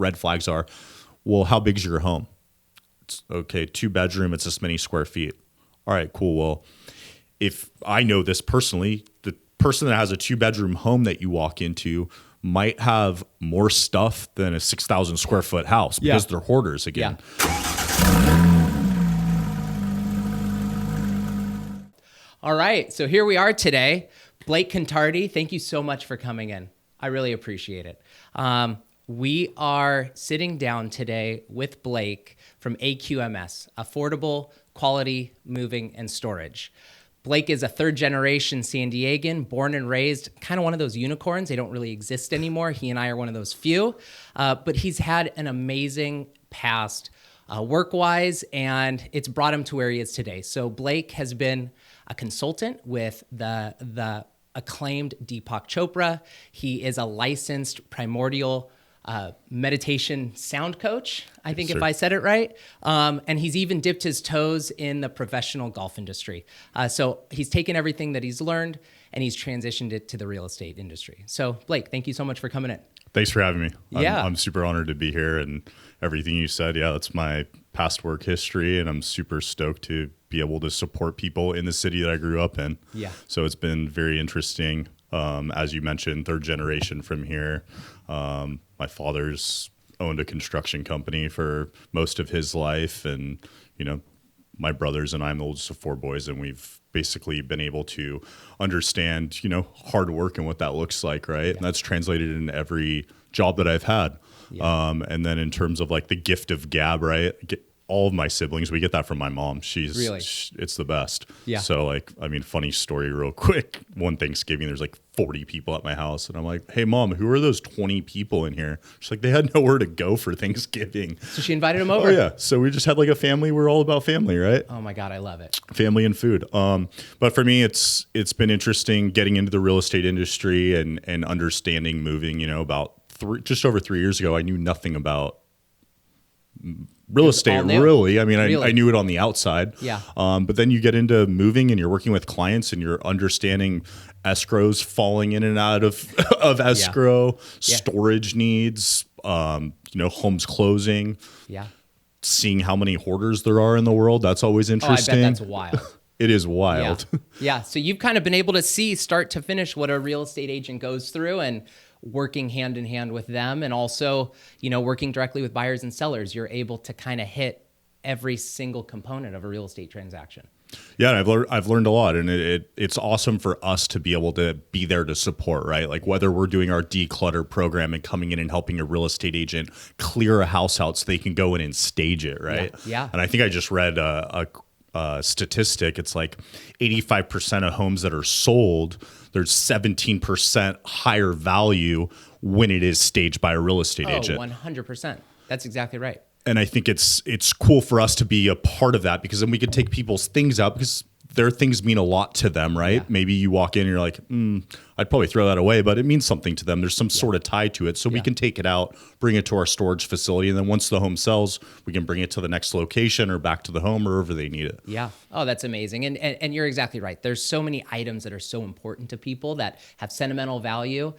red flags are, well, how big's your home? It's okay, 2-bedroom, it's this many square feet. All right, cool. Well, if I know this personally, the person that has a 2-bedroom home that you walk into might have more stuff than a 6,000 square foot house because they're hoarders again. All right, so here we are today. Blake Contardi, thank you so much for coming in. I really appreciate it. We are sitting down today with Blake from AQMS, Affordable Quality Moving and Storage. Blake is a third-generation San Diegan, born and raised, kind of one of those unicorns. They don't really exist anymore. He and I are one of those few. But he's had an amazing past work-wise, and it's brought him to where he is today. So Blake has been a consultant with the acclaimed Deepak Chopra. He is a licensed primordial meditation sound coach, I think, if I said it right. And he's even dipped his toes in the professional golf industry. So he's taken everything that he's learned and he's transitioned it to the real estate industry. So Blake, thank you so much for coming in. Thanks for having me. Yeah. I'm super honored to be here, and everything you said, that's my past work history, and I'm super stoked to be able to support people in the city that I grew up in. Yeah. So it's been very interesting. As you mentioned, third generation from here. My father's owned a construction company for most of his life, and my brothers and I'm the oldest of 4 boys, and we've basically been able to understand hard work and what that looks like, right? Yeah. And that's translated in every job that I've had. Yeah. And then in terms of like the gift of gab, right? All of my siblings, we get that from my mom. It's the best. Yeah. So funny story real quick. One Thanksgiving, there's like 40 people at my house. And I'm like, hey mom, who are those 20 people in here? She's like, they had nowhere to go for Thanksgiving. So she invited them over. Oh yeah. So we just had like a family. We're all about family, right? Oh my God, I love it. Family and food. But for me, it's been interesting getting into the real estate industry and understanding moving, about just over 3 years ago, I knew nothing about real estate, really. I knew it on the outside. Yeah. But then you get into moving and you're working with clients and you're understanding escrows falling in and out of escrow, storage needs, homes closing. Yeah. Seeing how many hoarders there are in the world. That's always interesting. I bet that's wild. It is wild. Yeah. So you've kind of been able to see start to finish what a real estate agent goes through, and working hand in hand with them, and also, working directly with buyers and sellers, you're able to kind of hit every single component of a real estate transaction. Yeah, I've learned a lot, and it's awesome for us to be able to be there to support, right? Like whether we're doing our declutter program and coming in and helping a real estate agent clear a house out so they can go in and stage it, right? Yeah. And I think I just read a statistic. It's like 85% of homes that are sold, there's 17% higher value when it is staged by a real estate agent. 100%. That's exactly right. And I think it's cool for us to be a part of that, because then we can take people's things out, because their things mean a lot to them, right? Yeah. Maybe you walk in and you're like, I'd probably throw that away, but it means something to them. There's some sort of tie to it. So we can take it out, bring it to our storage facility, and then once the home sells, we can bring it to the next location or back to the home or wherever they need it. Yeah. Oh, that's amazing. And you're exactly right. There's so many items that are so important to people that have sentimental value,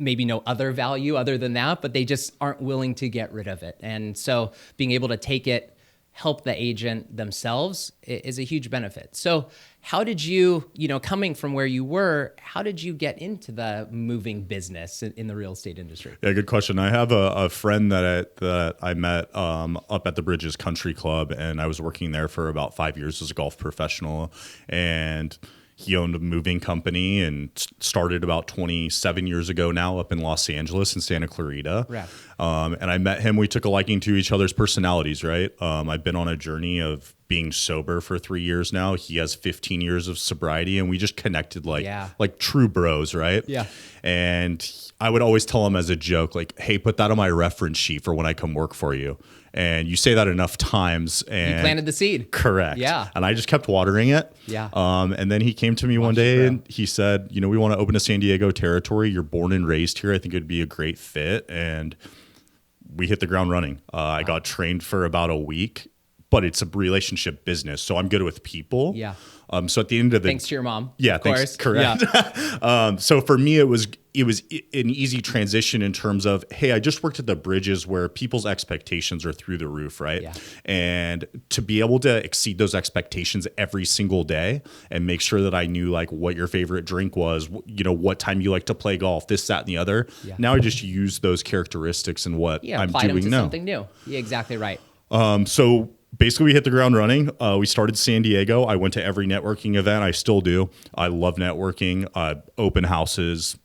maybe no other value other than that, but they just aren't willing to get rid of it. And so being able to take it, help the agent themselves is a huge benefit. So how did you, coming from where you were, how did you get into the moving business in the real estate industry? Yeah, good question. I have a friend that I met up at the Bridges Country Club, and I was working there for about 5 years as a golf professional, and he owned a moving company and started about 27 years ago now up in Los Angeles and Santa Clarita. Right. And I met him. We took a liking to each other's personalities, right? I've been on a journey of being sober for 3 years now. He has 15 years of sobriety, and we just connected like true bros, right? Yeah. And I would always tell him as a joke, like, hey, put that on my reference sheet for when I come work for you. And you say that enough times, and you planted the seed. Correct. Yeah. And I just kept watering it. Yeah. And then he came to me one day and he said, we want to open a San Diego territory. You're born and raised here. I think it'd be a great fit. And we hit the ground running. I got trained for about a week, but it's a relationship business. So I'm good with people. Yeah. So at the end of the Thanks to your mom. yeah, of thanks. course. Correct. Yeah. So for me, it was an easy transition in terms of, hey, I just worked at the bridges where people's expectations are through the roof, right? Yeah. And to be able to exceed those expectations every single day and make sure that I knew like what your favorite drink was, what time you like to play golf, this, that, and the other. Yeah. Now I just use those characteristics in what I'm applied them doing to now. something new. Yeah, exactly right. So basically we hit the ground running. We started San Diego. I went to every networking event. I still do. I love networking, open houses,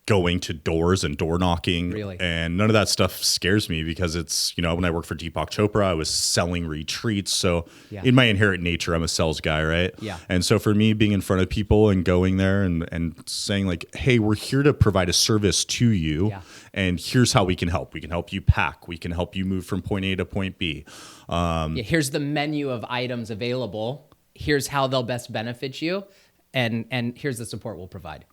going to doors and door knocking. Really? And none of that stuff scares me because it's, when I worked for Deepak Chopra, I was selling retreats. So in my inherent nature, I'm a sales guy, right? Yeah. And so for me, being in front of people and going there and saying like, hey, we're here to provide a service to you. Yeah. And here's how we can help. We can help you pack. We can help you move from point A to point B. Here's the menu of items available. Here's how they'll best benefit you. And here's the support we'll provide.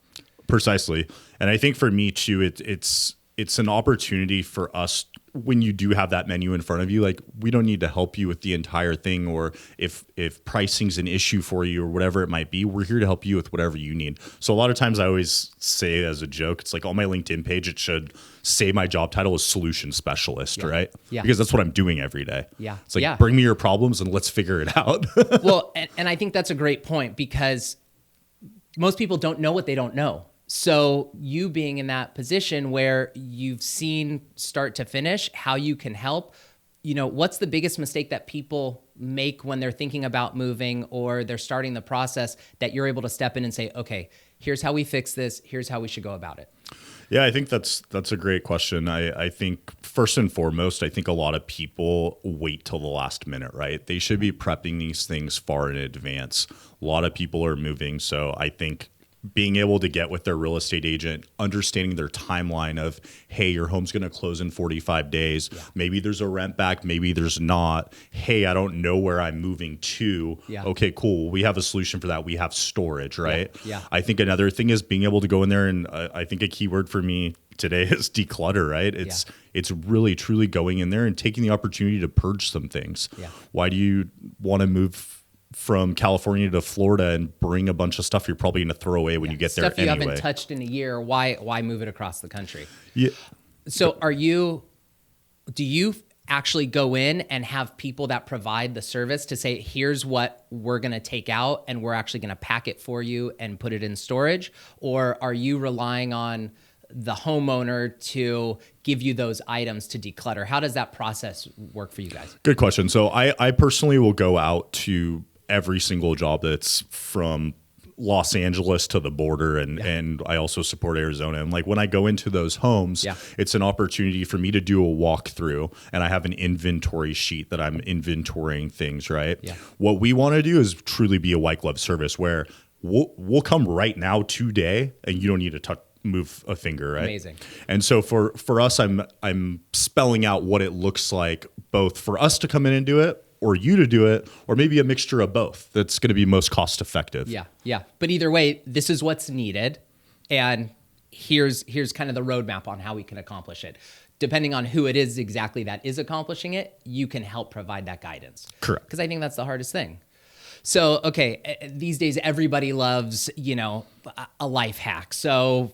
Precisely. And I think for me too, it's an opportunity for us when you do have that menu in front of you. Like, we don't need to help you with the entire thing, or if pricing's an issue for you or whatever it might be, we're here to help you with whatever you need. So a lot of times I always say as a joke, it's like on my LinkedIn page, it should say my job title is solution specialist, right? Yeah. Because that's what I'm doing every day. Yeah. It's like, bring me your problems and let's figure it out. Well, and I think that's a great point because most people don't know what they don't know. So you being in that position where you've seen start to finish, how you can help, what's the biggest mistake that people make when they're thinking about moving or they're starting the process that you're able to step in and say, okay, here's how we fix this. Here's how we should go about it. Yeah, I think that's a great question. I think first and foremost, I think a lot of people wait till the last minute, right? They should be prepping these things far in advance. A lot of people are moving. So I think being able to get with their real estate agent, understanding their timeline of, hey, your home's going to close in 45 days. Yeah. Maybe there's a rent back. Maybe there's not. Hey, I don't know where I'm moving to. Yeah. Okay, cool. We have a solution for that. We have storage, right? Yeah. I think another thing is being able to go in there, and I think a key word for me today is declutter, right? It's really, truly going in there and taking the opportunity to purge some things. Yeah. Why do you want to move from California to Florida and bring a bunch of stuff you're probably going to throw away when you get there anyway? Stuff you haven't touched in a year. Why move it across the country? Yeah. So do you actually go in and have people that provide the service to say, here's what we're going to take out and we're actually going to pack it for you and put it in storage? Or are you relying on the homeowner to give you those items to declutter? How does that process work for you guys? Good question. So I personally will go out to every single job that's from Los Angeles to the border, and I also support Arizona. And like when I go into those homes, it's an opportunity for me to do a walkthrough, and I have an inventory sheet that I'm inventorying things, right? Yeah. What we want to do is truly be a white glove service where we'll come right now today, and you don't need to move a finger, right? Amazing. And so for us, I'm spelling out what it looks like, both for us to come in and do it, or you to do it, or maybe a mixture of both. That's going to be most cost effective. Yeah. But either way, this is what's needed, and here's kind of the roadmap on how we can accomplish it. Depending on who it is exactly that is accomplishing it, you can help provide that guidance. Correct. Because I think that's the hardest thing. So, okay, these days everybody loves, a life hack. So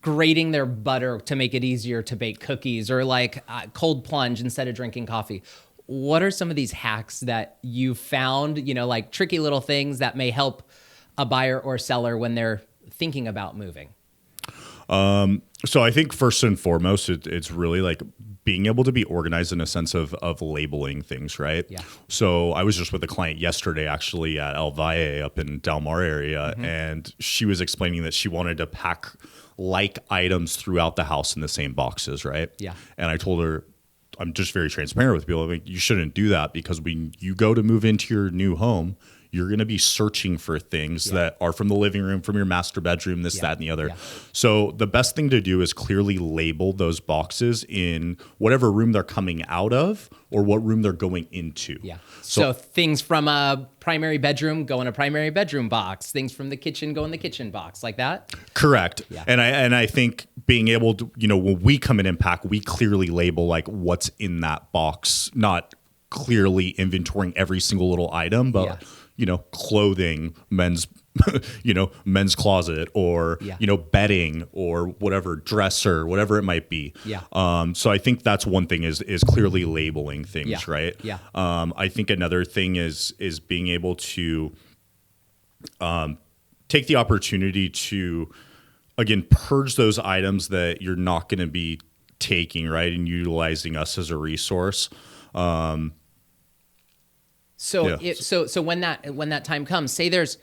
grating their butter to make it easier to bake cookies, or like cold plunge instead of drinking coffee. What are some of these hacks that you found, like tricky little things that may help a buyer or seller when they're thinking about moving? So I think first and foremost, it's really like being able to be organized in a sense of labeling things, right? Yeah. So I was just with a client yesterday, actually at El Valle up in Del Mar area, and she was explaining that she wanted to pack like items throughout the house in the same boxes, right? Yeah. And I told her, I'm just very transparent with people. I mean, you shouldn't do that, because when you go to move into your new home, you're going to be searching for things that are from the living room, from your master bedroom, this, that, and the other. Yeah. So the best thing to do is clearly label those boxes in whatever room they're coming out of or what room they're going into. Yeah. So things from a primary bedroom go in a primary bedroom box. Things from the kitchen go in the kitchen box, like that? Correct. Yeah. And I think being able to, when we come in and pack, we clearly label like what's in that box, not clearly inventorying every single little item, but clothing, men's men's closet, or bedding, or whatever, dresser, whatever it might be. So I think that's one thing is clearly labeling things, right? I think another thing is being able to take the opportunity to, again, purge those items that you're not going to be taking, right, and utilizing us as a resource. So when that time comes, say there's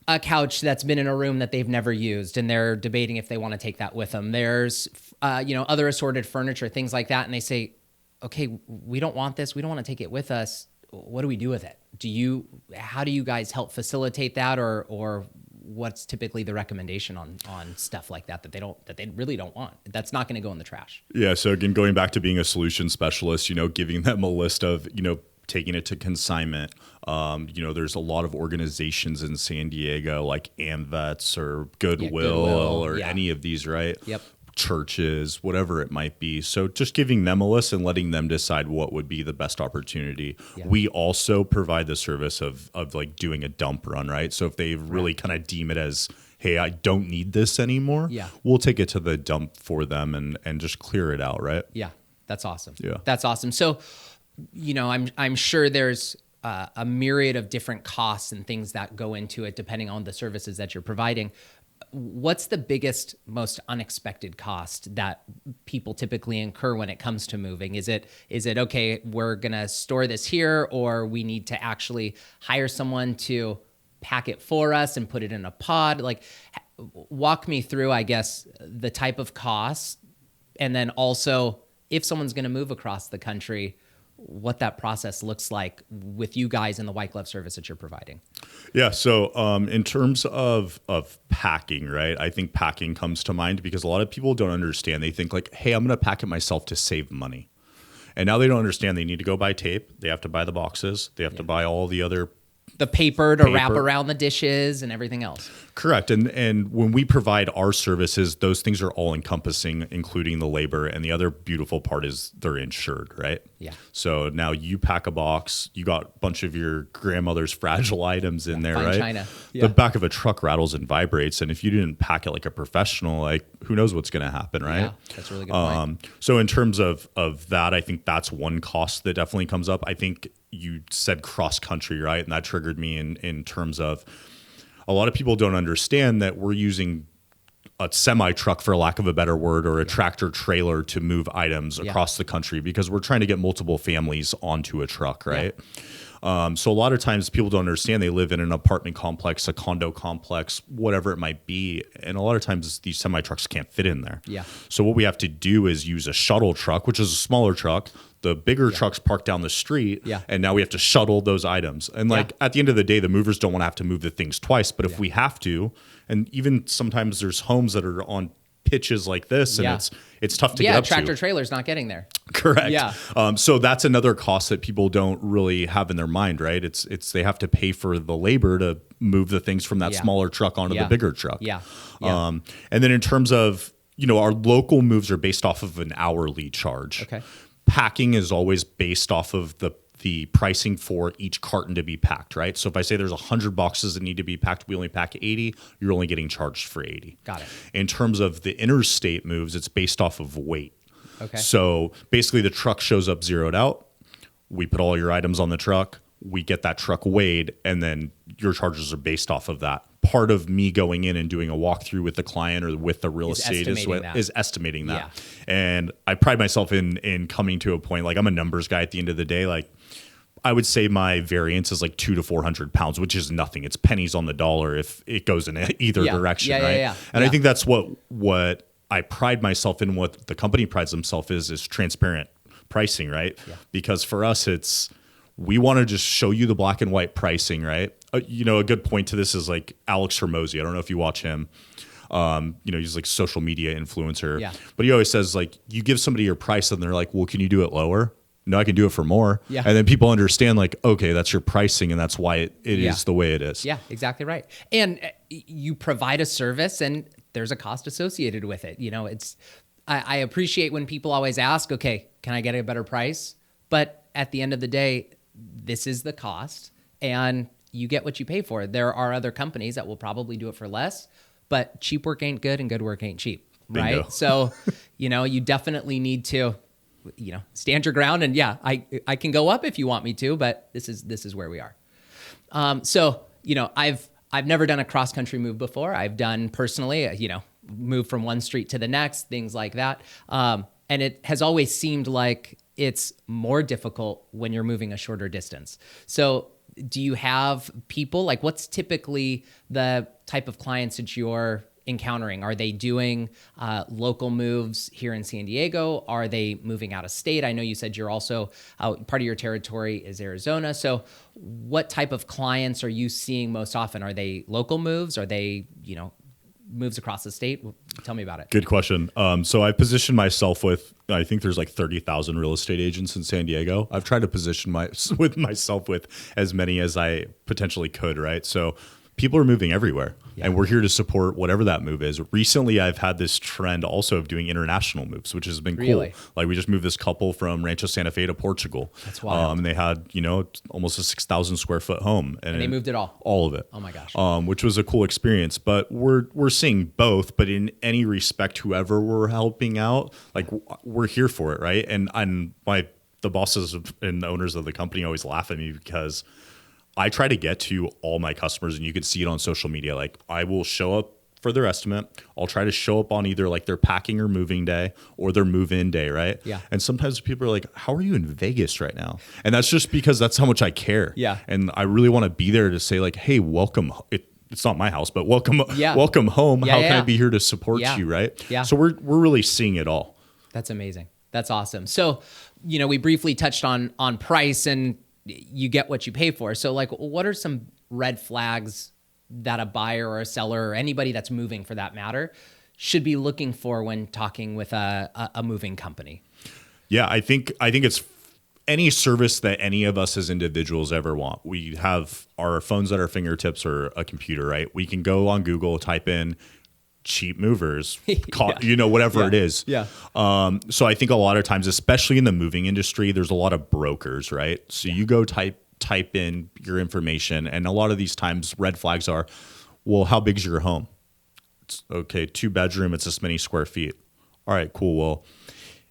a couch that's been in a room that they've never used, and they're debating if they want to take that with them. There's other assorted furniture, things like that, and they say, okay, we don't want this. We don't want to take it with us. What do we do with it? How do you guys help facilitate that, or what's typically the recommendation on stuff like that they really don't want, that's not going to go in the trash? Yeah. So again, going back to being a solution specialist, giving them a list of, taking it to consignment. There's a lot of organizations in San Diego like AMVETS or Goodwill or any of these, right? Yep. Churches, whatever it might be. So just giving them a list and letting them decide what would be the best opportunity. Yeah. We also provide the service of like doing a dump run, right? So if they really kind of deem it as, hey, I don't need this anymore, we'll take it to the dump for them and just clear it out, right? Yeah, that's awesome. Yeah, that's awesome. So, I'm sure there's a myriad of different costs and things that go into it depending on the services that you're providing. What's the biggest, most unexpected cost that people typically incur when it comes to moving? Is it okay, we're going to store this here, or we need to actually hire someone to pack it for us and put it in a pod? Like, walk me through, I guess, the type of costs, and then also if someone's going to move across the country, what that process looks like with you guys and the white glove service that you're providing. Yeah. So in terms of packing, right, I think packing comes to mind because a lot of people don't understand. They think like, hey, I'm going to pack it myself to save money. And now they don't understand they need to go buy tape. They have to buy the boxes. They have to buy all the other paper to wrap around the dishes and everything else. Correct. And when we provide our services, those things are all encompassing, including the labor. And the other beautiful part is they're insured, right? Yeah. So now you pack a box, you got a bunch of your grandmother's fragile items in there, fine right? China. Yeah. The back of a truck rattles and vibrates. And if you didn't pack it like a professional, like who knows what's going to happen, right? Yeah, that's a really good point. So in terms of that, I think that's one cost that definitely comes up. I think you said cross country, right? And that triggered me in terms of a lot of people don't understand that we're using a semi truck, for lack of a better word, or a tractor trailer to move items across the country because we're trying to get multiple families onto a truck, right? So a lot of times people don't understand they live in an apartment complex, a condo complex, whatever it might be. And a lot of times these semi trucks can't fit in there. Yeah. So what we have to do is use a shuttle truck, which is a smaller truck. The bigger trucks park down the street, and now we have to shuttle those items. And at the end of the day, the movers don't want to have to move the things twice. But if we have to, and even sometimes there's homes that are on pitches like this, and it's tough to get up to. Yeah, tractor trailer's not getting there. Correct. Yeah. So that's another cost that people don't really have in their mind, right? It's they have to pay for the labor to move the things from that smaller truck onto the bigger truck. Yeah. And then in terms of, our local moves are based off of an hourly charge. Okay. Packing is always based off of the pricing for each carton to be packed, right? So if I say there's 100 boxes that need to be packed, we only pack 80, you're only getting charged for 80. Got it. In terms of the interstate moves, it's based off of weight. Okay. So basically the truck shows up zeroed out, we put all your items on the truck, we get that truck weighed, and then your charges are based off of that. Part of me going in and doing a walkthrough with the client or with the real estate is estimating that. Yeah. And I pride myself in coming to a point, like I'm a numbers guy at the end of the day. Like I would say my variance is like 200 to 400 pounds, which is nothing. It's pennies on the dollar if it goes in either direction, right? And I think that's what I pride myself in, what the company prides themselves is transparent pricing, right? Yeah. Because for us, we want to just show you the black and white pricing, right? A good point to this is like Alex Hormozy. I don't know if you watch him. He's like social media influencer. Yeah. But he always says like, you give somebody your price and they're like, well, can you do it lower? No, I can do it for more. Yeah. And then people understand like, okay, that's your pricing and that's why it is the way it is. Yeah, exactly right. And you provide a service and there's a cost associated with it. I appreciate when people always ask, okay, can I get a better price? But at the end of the day, this is the cost and you get what you pay for. There are other companies that will probably do it for less, but cheap work ain't good and good work ain't cheap. Bingo. Right. So, you definitely need to, stand your ground. And yeah, I can go up if you want me to, but this is where we are. So, I've never done a cross country move before. I've done personally, move from one street to the next, things like that. And it has always seemed like it's more difficult when you're moving a shorter distance. So do you have people, like what's typically the type of clients that you're encountering? Are they doing local moves here in San Diego? Are they moving out of state? I know you said you're also part of your territory is Arizona. So what type of clients are you seeing most often? Are they local moves? Are they, moves across the state? Tell me about it. Good question. So I position myself with, I think there's like 30,000 real estate agents in San Diego. I've tried to position myself with as many as I potentially could, right? So people are moving everywhere, and we're here to support whatever that move is. Recently, I've had this trend also of doing international moves, which has been cool. Like we just moved this couple from Rancho Santa Fe to Portugal. That's wild. And they had, almost a 6,000 square foot home. And they moved it all? All of it. Oh my gosh. Which was a cool experience. But we're seeing both, but in any respect, whoever we're helping out, like we're here for it, right? And the bosses and the owners of the company always laugh at me because I try to get to all my customers, and you can see it on social media. Like I will show up for their estimate. I'll try to show up on either like their packing or moving day or their move-in day, right? Yeah. And sometimes people are like, how are you in Vegas right now? And that's just because that's how much I care. Yeah. And I really want to be there to say like, hey, welcome. It's not my house, but welcome home. How can I be here to support you, right? Yeah. So we're really seeing it all. That's amazing. That's awesome. So, we briefly touched on price and you get what you pay for. So like, what are some red flags that a buyer or a seller or anybody that's moving for that matter should be looking for when talking with a moving company? Yeah, I think it's any service that any of us as individuals ever want. We have our phones at our fingertips or a computer, right? We can go on Google, type in cheap movers, whatever it is. Yeah. So I think a lot of times, especially in the moving industry, there's a lot of brokers, right? So you go type in your information, and a lot of these times red flags are, well, how big's your home? It's okay, 2-bedroom, it's this many square feet. All right, cool. Well,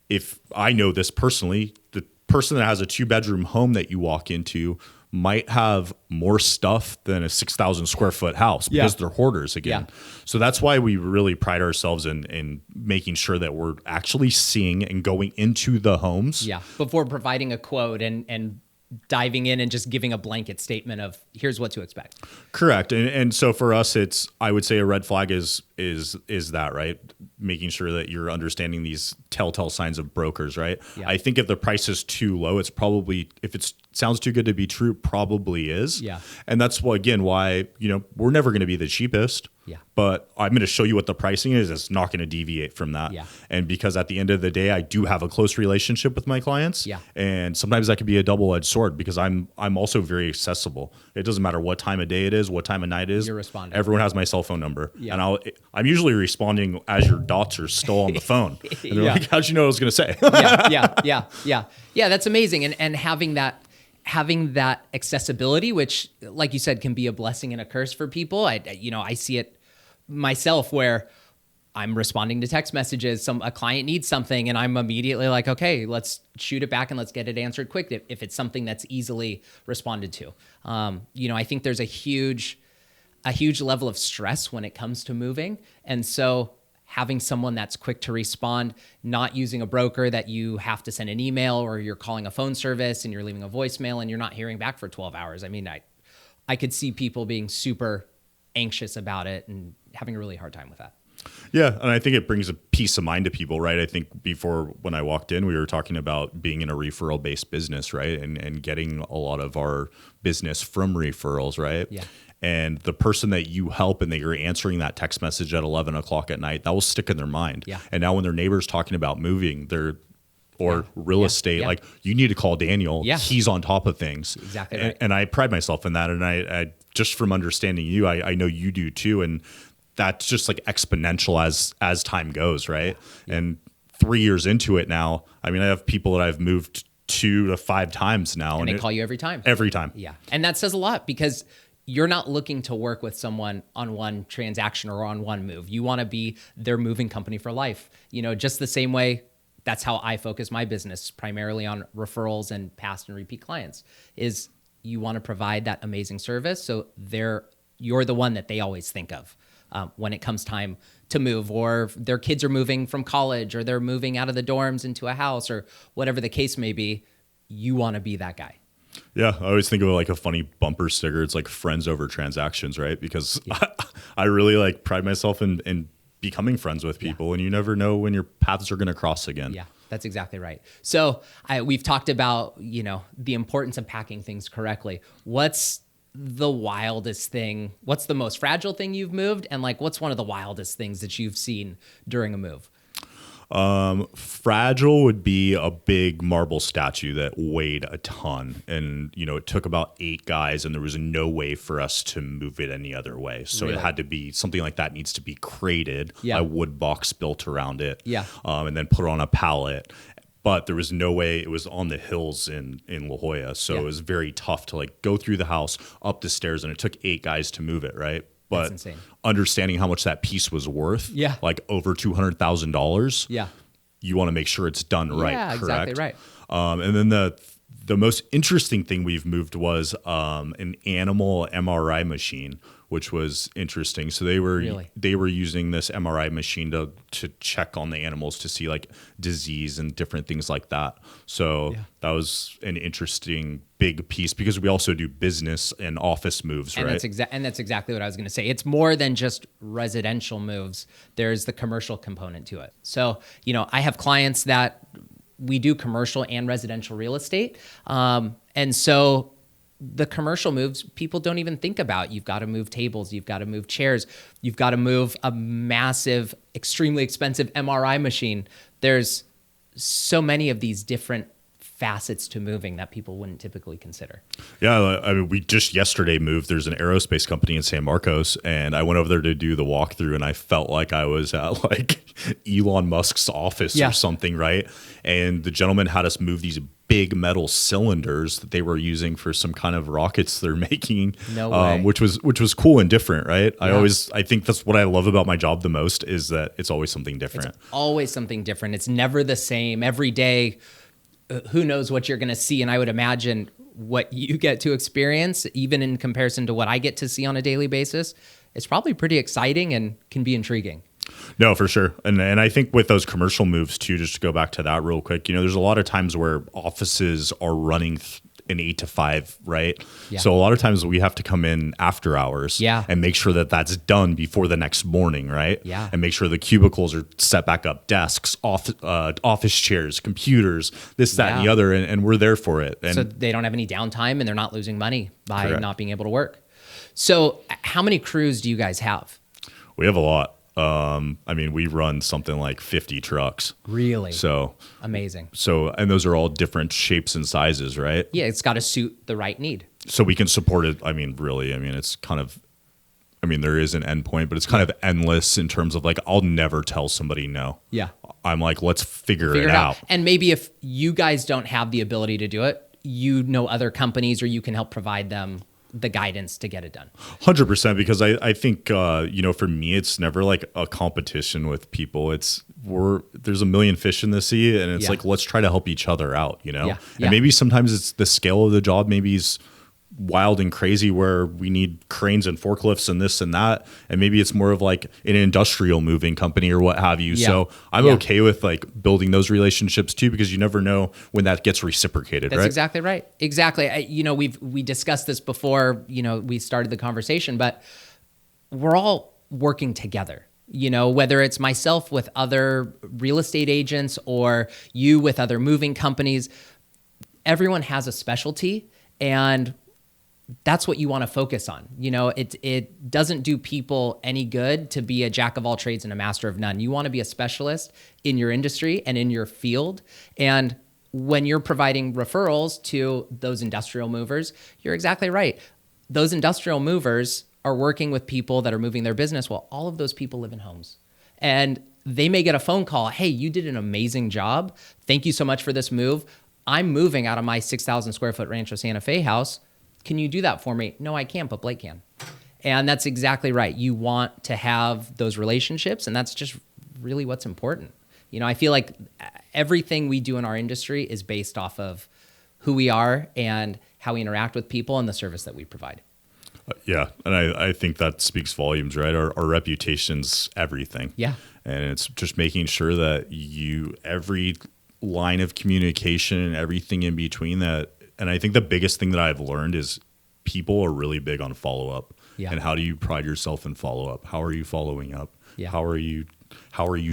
if I know this personally, the person that has a 2-bedroom home that you walk into might have more stuff than a 6,000 square foot house because they're hoarders again. Yeah. So that's why we really pride ourselves in making sure that we're actually seeing and going into the homes. Yeah. Before providing a quote and diving in and just giving a blanket statement of here's what to expect. Correct. And so for us, I would say a red flag is that, right? Making sure that you're understanding these telltale signs of brokers, right? Yeah. I think if the price is too low, it's probably, if it sounds too good to be true, probably is. Yeah. And that's why we're never going to be the cheapest. Yeah. But I'm going to show you what the pricing is. It's not going to deviate from that. Yeah. And because at the end of the day, I do have a close relationship with my clients. Yeah. And sometimes that can be a double-edged sword because I'm also very accessible. It doesn't matter what time of day it is, what time of night it is. You're responding. Everyone has my cell phone number. Yeah. And I'm usually responding as your dots are still on the phone. And they're like, how'd you know what I was going to say? Yeah, that's amazing. And having that accessibility, which, like you said, can be a blessing and a curse for people. I see it myself where I'm responding to text messages. A client needs something, and I'm immediately like, okay, let's shoot it back and let's get it answered quick if it's something that's easily responded to. I think there's a huge level of stress when it comes to moving, and so having someone that's quick to respond, not using a broker that you have to send an email or you're calling a phone service and you're leaving a voicemail and you're not hearing back for 12 hours. I mean, I could see people being super anxious about it and having a really hard time with that. Yeah, and I think it brings a peace of mind to people, right? I think before when I walked in, we were talking about being in a referral-based business, right? And getting a lot of our business from referrals, right? Yeah. And the person that you help and that you're answering that text message at 11 o'clock at night, that will stick in their mind. Yeah. And now when their neighbor's talking about moving, real estate, like, you need to call Daniel. Yeah. He's on top of things. Exactly right. And I pride myself in that. And I just from understanding you, I know you do too. And that's just like exponential as time goes, right? Yeah. And 3 years into it now, I mean, I have people that I've moved 2 to 5 times now. And they call you every time. Every time. Yeah. And that says a lot because you're not looking to work with someone on one transaction or on one move. You want to be their moving company for life. Just the same way that's how I focus my business, primarily on referrals and past and repeat clients, is you want to provide that amazing service. So you're the one that they always think of when it comes time to move, or their kids are moving from college, or they're moving out of the dorms into a house, or whatever the case may be. You want to be that guy. Yeah, I always think of it like a funny bumper sticker. It's like friends over transactions, right? Because I really like pride myself in becoming friends with people, and you never know when your paths are going to cross again. Yeah, that's exactly right. So we've talked about, the importance of packing things correctly. What's the wildest thing? What's the most fragile thing you've moved? And what's one of the wildest things that you've seen during a move? Fragile would be a big marble statue that weighed a ton. And, it took about 8 guys, and there was no way for us to move it any other way. So Really? It had to be something like that needs to be crated, Yeah. a wood box built around it, Yeah. And then put on a pallet. But there was no way. It was on the hills in La Jolla. So It was very tough to go through the house, up the stairs, and it took 8 guys to move it, right? But That's insane. understanding how much that piece was worth, Yeah. over $200,000, Yeah. you want to make sure it's done right. Yeah, correct? exactly right. And then the most interesting thing we've moved was an animal MRI machine, which was interesting. So they were using this MRI machine to check on the animals to see disease and different things like that. So that was an interesting big piece because we also do business and office moves, And right? that's exactly what I was going to say. It's more than just residential moves. There's the commercial component to it. So, I have clients that we do commercial and residential real estate. And so the commercial moves, people don't even think about. You've got to move tables. You've got to move chairs. You've got to move a massive, extremely expensive MRI machine. There's so many of these different facets to moving that people wouldn't typically consider. Yeah, I mean, we just yesterday moved. There's an aerospace company in San Marcos, and I went over there to do the walkthrough, and I felt like I was at Elon Musk's office or something, right? And the gentleman had us move these big metal cylinders that they were using for some kind of rockets they're making, No way. which was cool and different, right? Yeah. I think that's what I love about my job the most is that it's always something different. It's always something different. It's never the same. Every day, who knows what you're going to see. And I would imagine what you get to experience, even in comparison to what I get to see on a daily basis, it's probably pretty exciting and can be intriguing. No, for sure. And I think with those commercial moves too, just to go back to that real quick, there's a lot of times where offices are running an 8 to 5, right? Yeah. So a lot of times we have to come in after hours and make sure that that's done before the next morning, right? Yeah. And make sure the cubicles are set back up, desks, office chairs, computers, this, that, and the other, and we're there for it. And so they don't have any downtime and they're not losing money by Correct. not being able to work. So how many crews do you guys have? we have a lot. I mean, we run something like 50 trucks. Really? So Amazing. and those are all different shapes and sizes, right? Yeah, it's got to suit the right need. So we can support it. I mean, really, it's kind of, there is an endpoint, but it's kind of endless in terms of I'll never tell somebody no. Yeah. I'm like, let's figure it out. And maybe if you guys don't have the ability to do it, other companies, or you can help provide them the guidance to get it done. 100%, because I think, for me, it's never like a competition with people. There's a million fish in the sea, and it's let's try to help each other out, Yeah. And maybe sometimes it's the scale of the job, maybe is wild and crazy where we need cranes and forklifts and this and that. And maybe it's more of like an industrial moving company or what have you. Yeah. So I'm okay with building those relationships too, because you never know when that gets reciprocated. That's right? exactly right. Exactly. We discussed this before, we started the conversation, but we're all working together. Whether it's myself with other real estate agents or you with other moving companies, everyone has a specialty, and that's what you want to focus on. It doesn't do people any good to be a jack of all trades and a master of none. You want to be a specialist in your industry and in your field. And when you're providing referrals to those industrial movers, you're exactly right. Those industrial movers are working with people that are moving their business. Well, all of those people live in homes. And they may get a phone call. Hey, you did an amazing job. Thank you so much for this move. I'm moving out of my 6,000 square foot Rancho Santa Fe house. Can you do that for me? No, I can't, but Blake can. And that's exactly right. You want to have those relationships, and that's just really what's important. I feel like everything we do in our industry is based off of who we are and how we interact with people and the service that we provide. Yeah. And I think that speaks volumes, right? Our reputation's everything. Yeah. And it's just making sure that every line of communication and everything in between that. And I think the biggest thing that I've learned is people are really big on follow-up. Yeah. And how do you pride yourself in follow-up? How are you following up? Yeah. How are you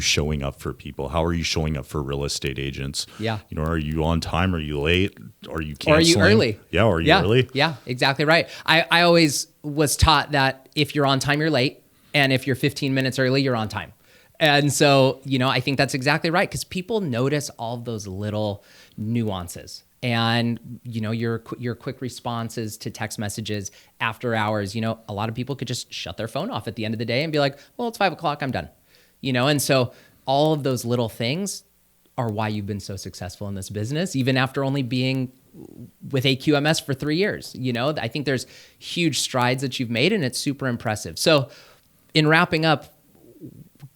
showing up for people? How are you showing up for real estate agents? Yeah. Are you on time? Are you late? Are you canceling? Or are you early? Yeah. Are you early? Yeah, exactly right. I always was taught that if you're on time, you're late. And if you're 15 minutes early, you're on time. And so, I think that's exactly right, because people notice all of those little nuances. And, your quick responses to text messages after hours, a lot of people could just shut their phone off at the end of the day and be like, well, it's 5 o'clock, I'm done. And so all of those little things are why you've been so successful in this business, even after only being with AQMS for 3 years. I think there's huge strides that you've made, and it's super impressive. So in wrapping up,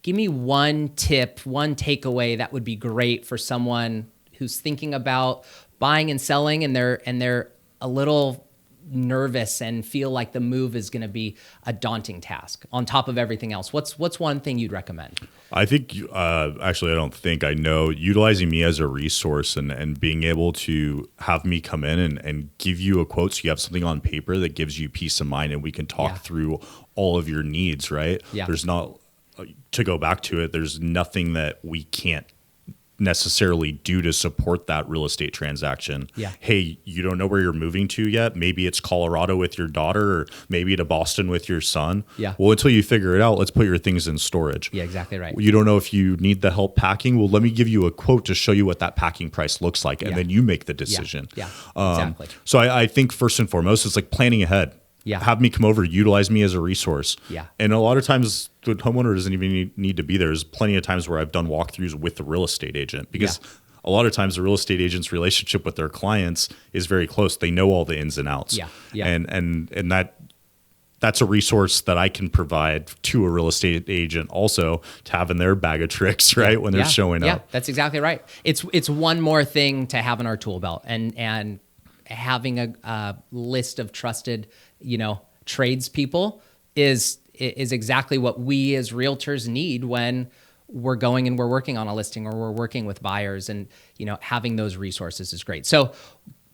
give me one tip, one takeaway that would be great for someone who's thinking about buying and selling, and they're a little nervous and feel like the move is going to be a daunting task on top of everything else. What's one thing you'd recommend? I think, actually, I know utilizing me as a resource and being able to have me come in and give you a quote so you have something on paper that gives you peace of mind, and we can talk through all of your needs, right? Yeah. There's not, to go back to it, there's nothing that we can't necessarily do to support that real estate transaction. Yeah. Hey, you don't know where you're moving to yet? Maybe it's Colorado with your daughter, or maybe to Boston with your son. Yeah. Well, until you figure it out, let's put your things in storage. Yeah, exactly right. You don't know if you need the help packing. Well, let me give you a quote to show you what that packing price looks like, and then you make the decision. Yeah, exactly. So I think first and foremost, it's like planning ahead. Yeah. Have me come over, utilize me as a resource. Yeah. And a lot of times the homeowner doesn't even need to be there. There's plenty of times where I've done walkthroughs with the real estate agent, because a lot of times the real estate agent's relationship with their clients is very close. They know all the ins and outs. Yeah. Yeah. And that's a resource that I can provide to a real estate agent also to have in their bag of tricks, right? When they're showing up. Yeah, that's exactly right. It's one more thing to have in our tool belt, and having a list of trusted, tradespeople is exactly what we as realtors need when we're going and we're working on a listing, or we're working with buyers, and having those resources is great. So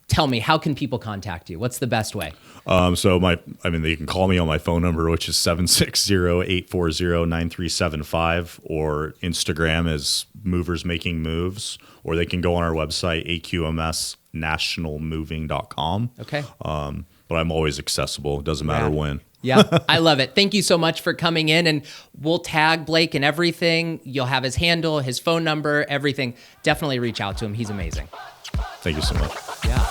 tell me, how can people contact you? What's the best way? They can call me on my phone number, which is 760-840-9375, or Instagram is Movers Making Moves, or they can go on our website, AQMSnationalmoving.com. Okay. But I'm always accessible. It doesn't matter when. Yeah, I love it. Thank you so much for coming in, and we'll tag Blake and everything. You'll have his handle, his phone number, everything. Definitely reach out to him. He's amazing. Thank you so much. Yeah.